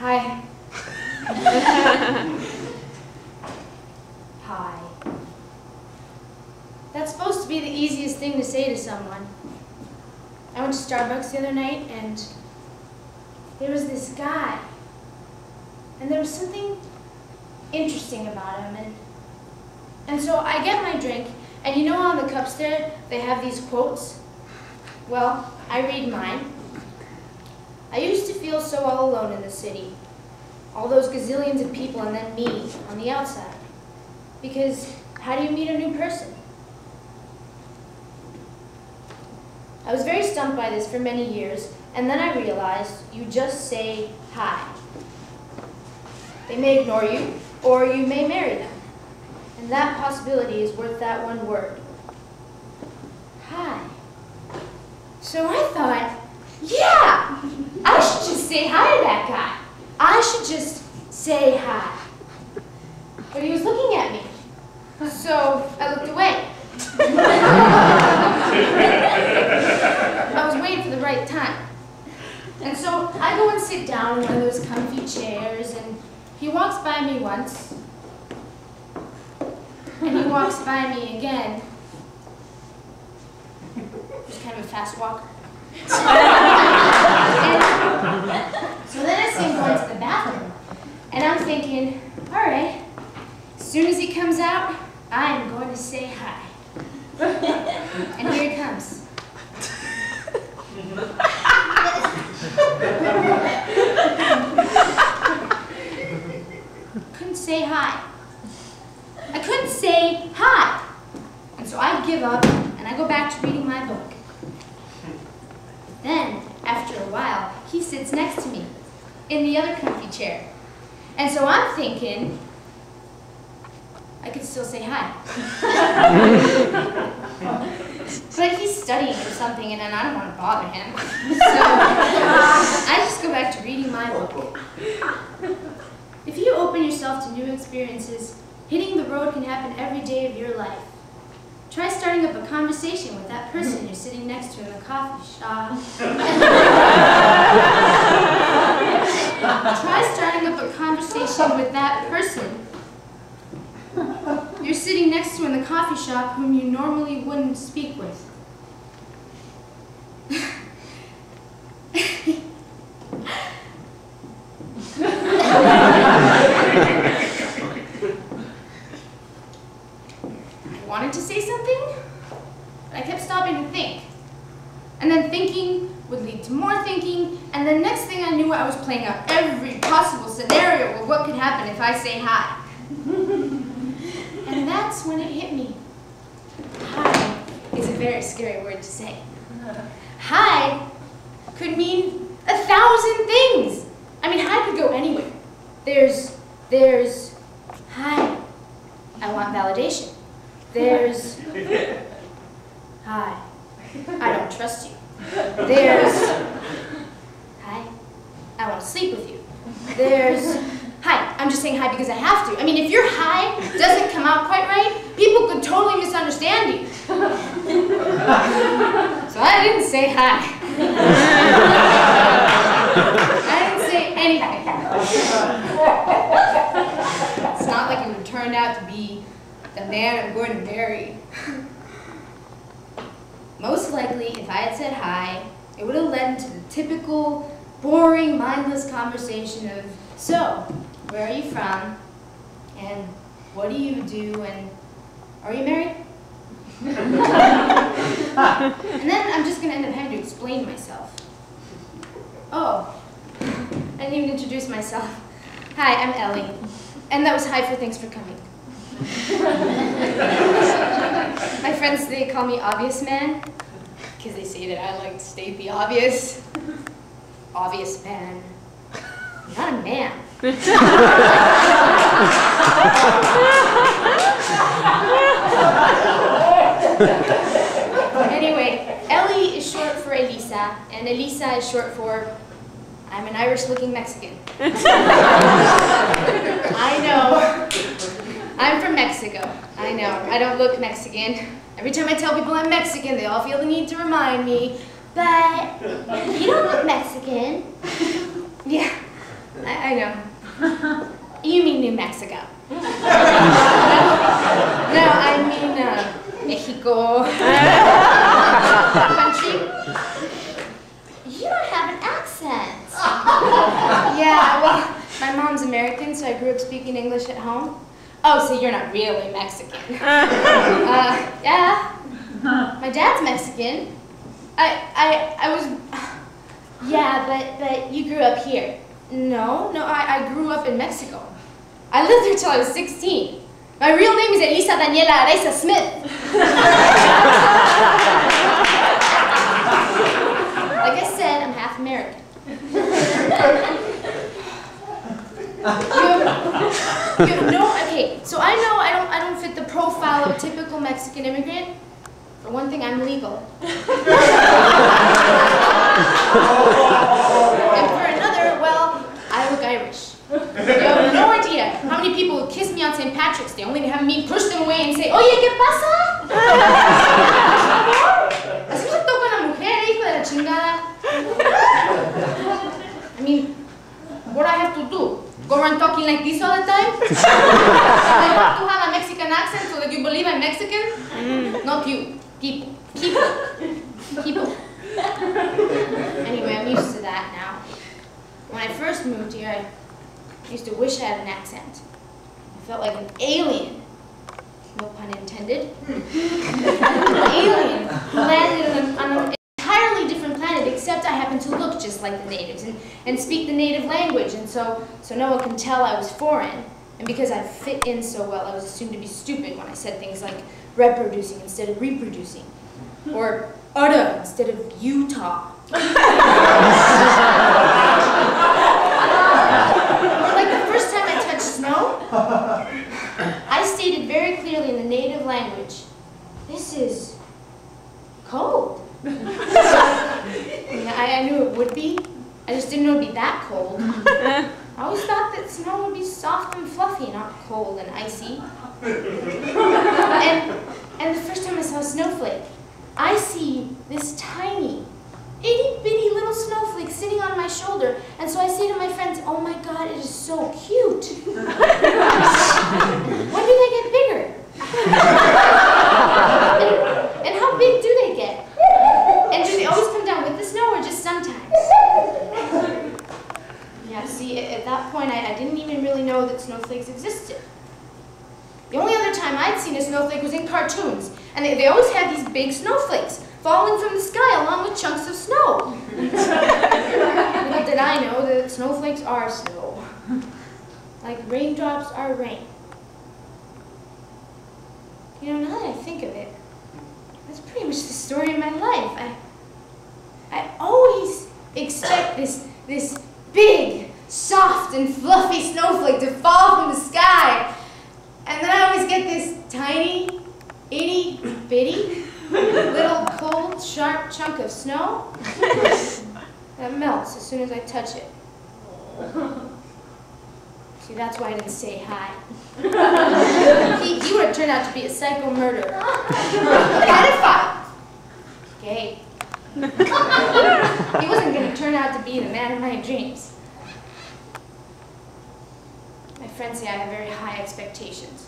Hi. Hi. That's supposed to be the easiest thing to say to someone. I went to Starbucks the other night and there was this guy. And there was something interesting about him. And so I get my drink, and you know on the cups there, they have these quotes? Well, I read mine. I used to feel so all alone in the city. All those gazillions of people and then me on the outside. Because how do you meet a new person? I was very stumped by this for many years, and then I realized you just say hi. They may ignore you, or you may marry them. And that possibility is worth that one word. Hi. So I thought, yeah, I should just say hi to that guy. I should just say hi. But he was looking at me, so I looked away. I was waiting for the right time. And so I go and sit down in one of those comfy chairs, and he walks by me once, and he walks by me again. He's kind of a fast walker. So then I see him going to the bathroom, and I'm thinking, all right, as soon as he comes out, I'm going to say hi. And here he comes. Couldn't say hi. I couldn't say hi. And so I give up, and I go back to reading my book. Then, after a while, he sits next to me in the other comfy chair. And so I'm thinking, I could still say hi. But he's studying or something, and I don't want to bother him. So I just go back to reading my book. If you open yourself to new experiences, hitting the road can happen every day of your life. Try starting up a conversation with that person you're sitting next to in the coffee shop. Try starting up a conversation with that person you're sitting next to in the coffee shop whom you normally wouldn't speak with. I wanted to say something, but I kept stopping to think. And then thinking would lead to more thinking, and then next thing I knew I was playing out every possible scenario of what could happen if I say hi. And that's when it hit me. Hi is a very scary word to say. Hi could mean 1,000 things. I mean, hi could go anywhere. There's, hi, I want validation. There's, hi, I don't trust you. There's, hi, I want to sleep with you. There's, hi, I'm just saying hi because I have to. I mean, if your hi doesn't come out quite right, people could totally misunderstand you. So I didn't say hi. I didn't say anything. It's not like it would turn out to be the man I'm going to marry. Most likely, if I had said hi, it would have led to the typical, boring, mindless conversation of, so, where are you from? And what do you do? And are you married? And then I'm just going to end up having to explain myself. Oh, I didn't even introduce myself. Hi, I'm Ellie. And that was hi for thanks for coming. My friends, they call me Obvious Man, because they say that I like to state the obvious. Obvious man. Not a man. Anyway, Ellie is short for Elisa, and Elisa is short for I'm an Irish-looking Mexican. I know. I'm from Mexico. I know. I don't look Mexican. Every time I tell people I'm Mexican, they all feel the need to remind me. But you don't look Mexican. Yeah, I know. You mean New Mexico. No, I mean Mexico. Country. You don't have an accent. Yeah, well, my mom's American, so I grew up speaking English at home. Oh, so you're not really Mexican. Yeah. My dad's Mexican. I was... Yeah, but you grew up here. No, I grew up in Mexico. I lived there till I was 16. My real name is Elisa Daniela Areza Smith. Like I said, I'm half American. You have no, okay, so I know I don't fit the profile of a typical Mexican immigrant. For one thing, I'm legal. And for another, well, I look Irish. You have no idea how many people would kiss me on St. Patrick's Day, only to have me push them away and say, Oye, ¿qué pasa? Así se toca una mujer, hijo de la chingada. I mean, what do I have to do? Go around talking like this all the time? I have to have a Mexican accent so that you believe I'm Mexican? Not you. People. Anyway, I'm used to that now. When I first moved here, I used to wish I had an accent. I felt like an alien. No pun intended. An alien who landed on an entirely different planet, except I happened to look just like the natives and speak the native language, and so no one could tell I was foreign. And because I fit in so well, I was assumed to be stupid when I said things like reproducing instead of reproducing, or Utah instead of Utah. Or like the first time I touched snow, I stated very clearly in the native language, this is cold. I knew it would be. I just didn't know it would be that cold. I always thought that snow would be soft and fluffy, not cold and icy. And the first time I saw a snowflake, I see this tiny, itty-bitty little snowflake sitting on my shoulder. And so I say to my friends, oh my God, it is so cute. When do they get bigger? And how big do they get? And do they always come down with the snow or just sometimes? Yeah, see, at that point, I didn't even really know that snowflakes existed. The only other time I'd seen a snowflake was in cartoons, and they always had these big snowflakes falling from the sky along with chunks of snow. Little did I know that snowflakes are snow, like raindrops are rain. You know, now that I think of it, that's pretty much the story of my life. I always expect this big, soft, and fluffy snowflake to fall from the sky. And then I always get this tiny, itty-bitty, little cold, sharp chunk of snow that melts as soon as I touch it. See, that's why I didn't say hi. He would have turned out to be a psycho murderer. Pedophile. Gay. He wasn't going to turn out to be the man of my dreams. My friends say I have very high expectations.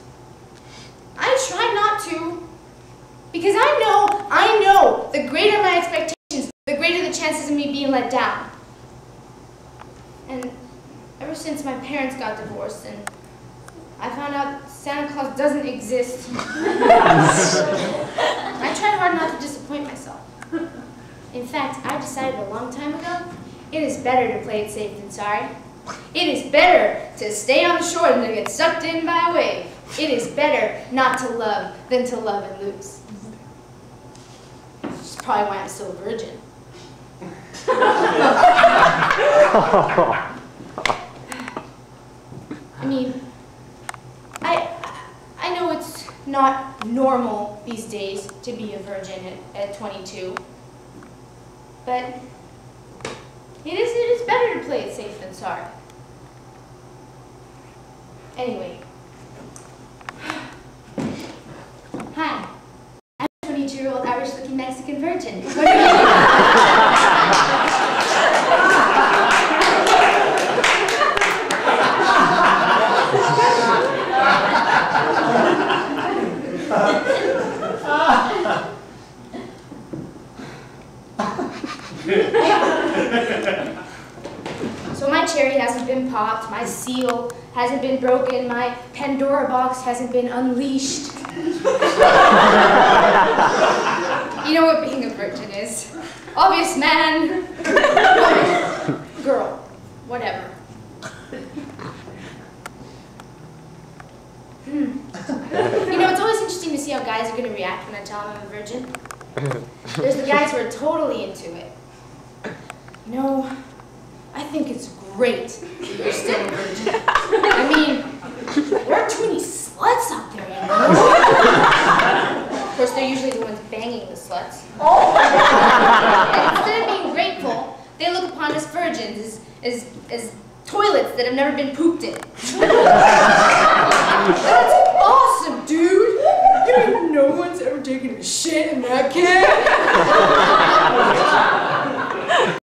I try not to, because I know, the greater my expectations, the greater the chances of me being let down. And ever since my parents got divorced and I found out Santa Claus doesn't exist, I try hard not to disappoint myself. In fact, I decided a long time ago, it is better to play it safe than sorry. It is better to stay on the shore than to get sucked in by a wave. It is better not to love than to love and lose. That's probably why I'm still a virgin. I mean, I know it's not normal these days to be a virgin at 22, but it is better to play it safe than sorry. Anyway, hi, I'm a 22-year-old Irish-looking Mexican virgin. What do you think? So my cherry hasn't been popped, my seal hasn't been broken, my Pandora box hasn't been unleashed. You know what being a virgin is. Obvious man, woman, girl, whatever. You know, it's always interesting to see how guys are going to react when I tell them I'm a virgin. There's the guys who are totally into it. You know, I think it's great that you're still a virgin. I mean, there are too many sluts out there, you know? Of course, they're usually the ones banging the sluts. And instead of being grateful, they look upon us virgins as toilets that have never been pooped in. That's awesome, dude! You mean no one's ever taken a shit in that can?